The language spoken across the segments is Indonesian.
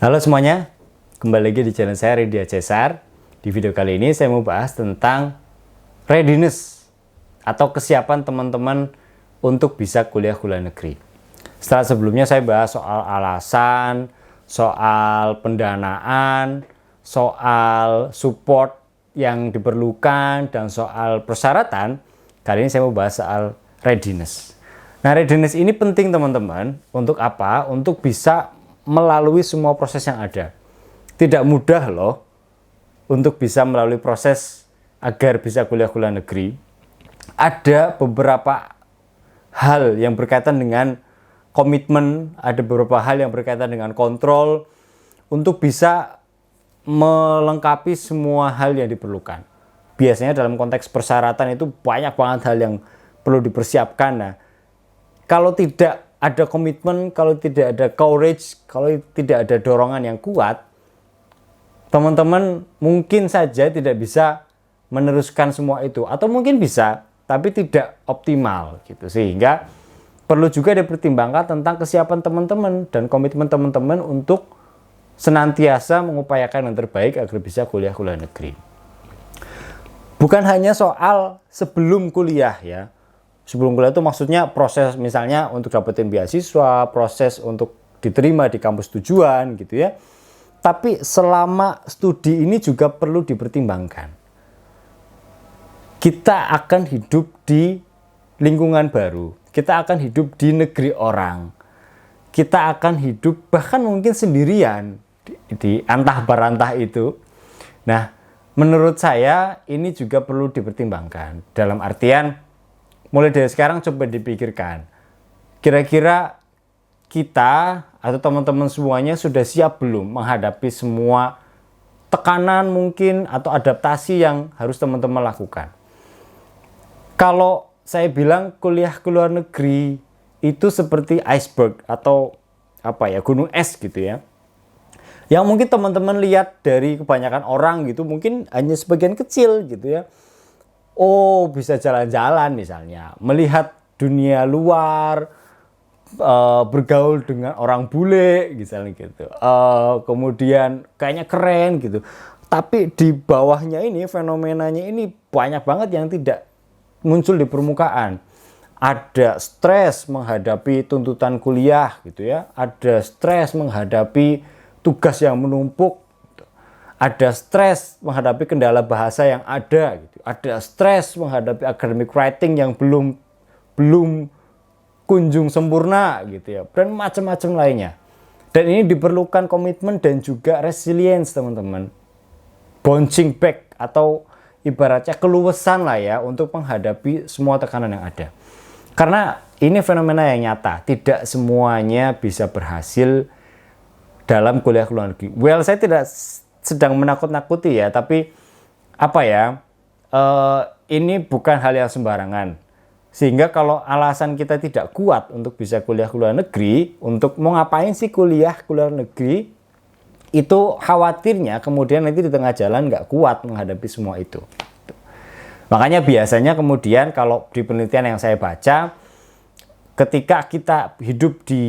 Halo semuanya, kembali lagi di channel saya Ridya Cesar. Di video kali ini saya mau bahas tentang readiness atau kesiapan teman-teman untuk bisa kuliah negeri. Setelah sebelumnya saya bahas soal alasan, soal pendanaan, soal support yang diperlukan, dan soal persyaratan. Kali ini saya mau bahas soal readiness. Nah, readiness ini penting teman-teman. Untuk apa? Untuk bisa melalui semua proses yang ada. Tidak mudah loh untuk bisa melalui proses agar bisa kuliah negeri. Ada beberapa hal yang berkaitan dengan komitmen, ada beberapa hal yang berkaitan dengan kontrol untuk bisa melengkapi semua hal yang diperlukan. Biasanya dalam konteks persyaratan itu banyak banget hal yang perlu dipersiapkan. Nah, kalau tidak ada komitmen, kalau tidak ada courage, kalau tidak ada dorongan yang kuat, teman-teman mungkin saja tidak bisa meneruskan semua itu, atau mungkin bisa tapi tidak optimal gitu. Sehingga perlu juga dipertimbangkan tentang kesiapan teman-teman dan komitmen teman-teman untuk senantiasa mengupayakan yang terbaik agar bisa kuliah negeri. Bukan hanya soal sebelum kuliah ya. Sebelum kuliah itu maksudnya proses misalnya untuk dapetin beasiswa, proses untuk diterima di kampus tujuan gitu ya. Tapi selama studi ini juga perlu dipertimbangkan. Kita akan hidup di lingkungan baru. Kita akan hidup di negeri orang. Kita akan hidup bahkan mungkin sendirian di antah barantah itu. Nah, menurut saya ini juga perlu dipertimbangkan. Dalam artian mulai dari sekarang coba dipikirkan, kira-kira kita atau teman-teman semuanya sudah siap belum menghadapi semua tekanan mungkin atau adaptasi yang harus teman-teman lakukan. Kalau saya bilang kuliah negeri itu seperti iceberg atau gunung es gitu ya. Yang mungkin teman-teman lihat dari kebanyakan orang gitu mungkin hanya sebagian kecil gitu ya. Oh, bisa jalan-jalan misalnya, melihat dunia luar, bergaul dengan orang bule misalnya gitu, kemudian kayaknya keren gitu. Tapi di bawahnya ini, fenomenanya ini banyak banget yang tidak muncul di permukaan. Ada stres menghadapi tuntutan kuliah gitu ya, ada stres menghadapi tugas yang menumpuk, ada stres menghadapi kendala bahasa yang ada gitu. Ada stres menghadapi academic writing yang belum kunjung sempurna gitu ya. Dan macam-macam lainnya. Dan ini diperlukan komitmen dan juga resilience teman-teman. Bouncing back atau ibaratnya keluasan lah ya untuk menghadapi semua tekanan yang ada. Karena ini fenomena yang nyata. Tidak semuanya bisa berhasil dalam kuliah negeri. Well, saya tidak sedang menakut-nakuti ya, tapi ini bukan hal yang sembarangan. Sehingga kalau alasan kita tidak kuat untuk bisa kuliah negeri, untuk mau ngapain sih kuliah negeri, itu khawatirnya kemudian nanti di tengah jalan nggak kuat menghadapi semua itu. Makanya biasanya kemudian kalau di penelitian yang saya baca, ketika kita hidup di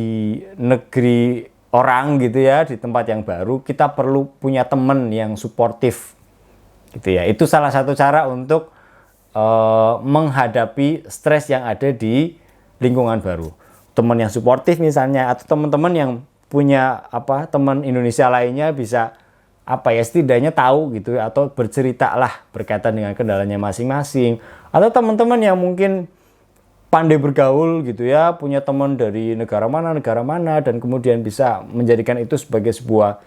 negeri orang gitu ya, di tempat yang baru, kita perlu punya teman yang suportif gitu ya. Itu salah satu cara untuk menghadapi stres yang ada di lingkungan baru. Teman yang suportif misalnya, atau teman-teman yang punya teman Indonesia lainnya bisa setidaknya tahu gitu ya, atau bercerita lah berkaitan dengan kendalanya masing-masing. Atau teman-teman yang mungkin pandai bergaul gitu ya, punya teman dari negara mana, dan kemudian bisa menjadikan itu sebagai sebuah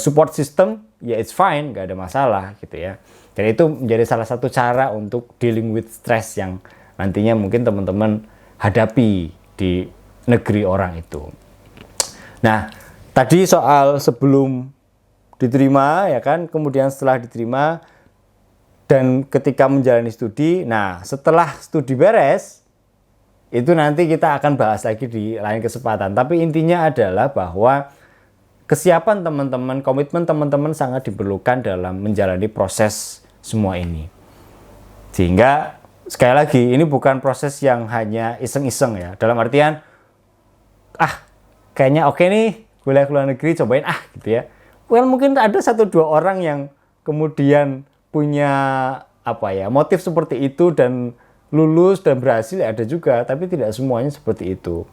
support system, ya it's fine, nggak ada masalah gitu ya. Dan itu menjadi salah satu cara untuk dealing with stress yang nantinya mungkin teman-teman hadapi di negeri orang itu. Nah, tadi soal sebelum diterima ya kan, kemudian setelah diterima, dan ketika menjalani studi. Nah, setelah studi beres, itu nanti kita akan bahas lagi di lain kesempatan. Tapi intinya adalah bahwa kesiapan teman-teman, komitmen teman-teman sangat diperlukan dalam menjalani proses semua ini. Sehingga sekali lagi ini bukan proses yang hanya iseng-iseng ya. Dalam artian kayaknya oke nih kuliah ke luar negeri, cobain gitu ya. Well, mungkin ada 1-2 orang yang kemudian punya motif seperti itu dan lulus dan berhasil, ada juga, tapi tidak semuanya seperti itu.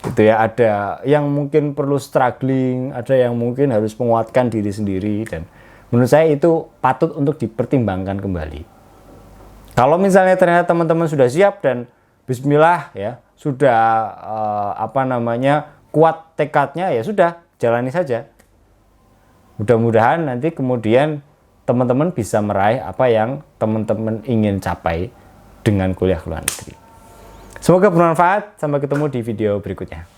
Gitu ya, ada yang mungkin perlu struggling, ada yang mungkin harus menguatkan diri sendiri, dan menurut saya itu patut untuk dipertimbangkan kembali. Kalau misalnya ternyata teman-teman sudah siap dan bismillah ya, sudah kuat tekadnya, ya sudah, jalani saja. Mudah-mudahan nanti kemudian teman-teman bisa meraih apa yang teman-teman ingin capai dengan kuliah ke luar negeri. Semoga bermanfaat. Sampai ketemu di video berikutnya.